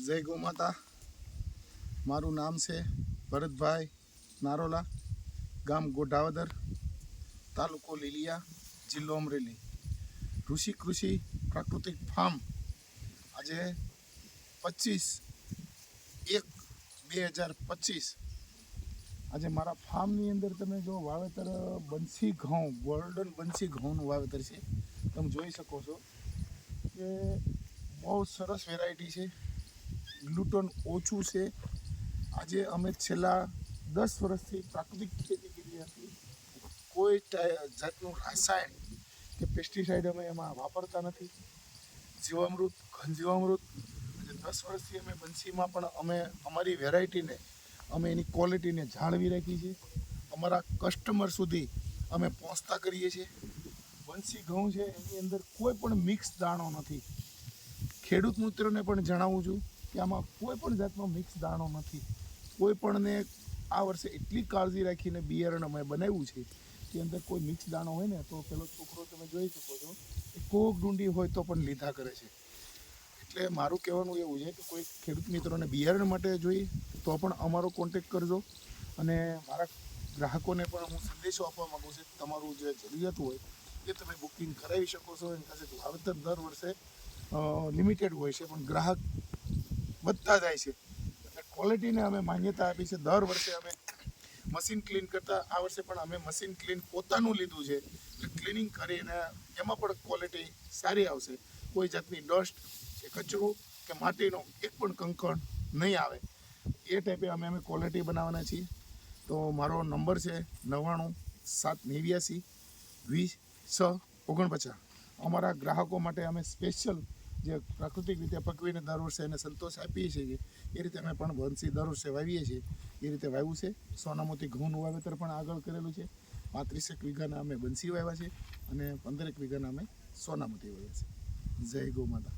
જય ગૌ માતા। મારું નામ છે ભરતભાઈ નારોલા, ગામ ગોઢાવદર, તાલુકો લીલિયા, જિલ્લો અમરેલી। ઋષિ કૃષિ પ્રાકૃતિક ફાર્મ આજે 25/1/2025 આજે મારા ફાર્મની અંદર તમે જો વાવેતર બંસી ઘઉં, ગોલ્ડન બંસી ઘઉંનું વાવેતર છે। તમે જોઈ શકો છો કે બહુ સરસ વેરાયટી છે, ગ્લુટન ઓછું છે। આજે અમે છેલ્લા 10 વર્ષથી પ્રાકૃતિક ખેતી કરી હતી। કોઈ જાતનું રાસાયણ કે પેસ્ટિસાઇડ અમે એમાં વાપરતા નથી। જીવામૃત, ઘનજીવામૃત 10 વર્ષથી અમે બંસીમાં પણ અમે અમારી વેરાયટીને, અમે એની ક્વોલિટીને જાળવી રાખી છે। અમારા કસ્ટમર સુધી અમે પહોંચતા કરીએ છીએ। બંસી ઘઉં છે એની અંદર કોઈ પણ મિક્સ દાણો નથી। ખેડૂત મિત્રોને પણ જણાવું છું કે આમાં કોઈ પણ જાતનો મિક્સ દાણો નથી। કોઈ પણને આ વર્ષે એટલી કાળજી રાખીને બિયારણ અમે બનાવ્યું છે કે અંદર કોઈ મિક્સ દાણો હોય ને તો પેલો છોકરો તમે જોઈ શકો છો કે કોક ડુંડી હોય તો પણ લીધા કરે છે। એટલે મારું કહેવાનું એવું છે કે કોઈ ખેડૂત મિત્રોને બિયારણ માટે જોઈએ તો પણ અમારો કોન્ટેક કરજો। અને મારા ગ્રાહકોને પણ હું સંદેશો આપવા માગું છું, તમારું જે જરૂરિયાત હોય એ તમે બુકિંગ કરાવી શકો છો। એની પાસે વાવેતર દર વર્ષે લિમિટેડ હોય છે, પણ ગ્રાહક વધતા જાય છે એટલે ક્વોલિટીને અમે માન્યતા આપી છે। દર વર્ષે અમે મશીન ક્લીન કરતાં આ વર્ષે પણ અમે મશીન ક્લીન પોતાનું લીધું છે, એટલે ક્લિનિંગ કરીને એમાં પણ ક્વોલિટી સારી આવશે। કોઈ જાતની ડસ્ટ કે કચરો કે માટીનો એક પણ કંકણ નહીં આવે, એ ટાઈપે અમે ક્વોલિટી બનાવવાના છીએ। તો મારો નંબર છે 99-789-20-649। અમારા ગ્રાહકો માટે અમે સ્પેશિયલ જે પ્રાકૃતિક રીતે પકવીને દર વર્ષે એને સંતોષ આપીએ છીએ એ રીતે અમે પણ બંસી દર વર્ષે વાવીએ છીએ। એ રીતે વાવ્યું છે। સોનામતી ઘઉંનું વાવેતર પણ આગળ કરેલું છે। 35 વીઘાના અમે બંસી વાવ્યા છે અને 15 વીઘાના અમે સોનામતી વાવ્યા છે। જય ગૌ માતા।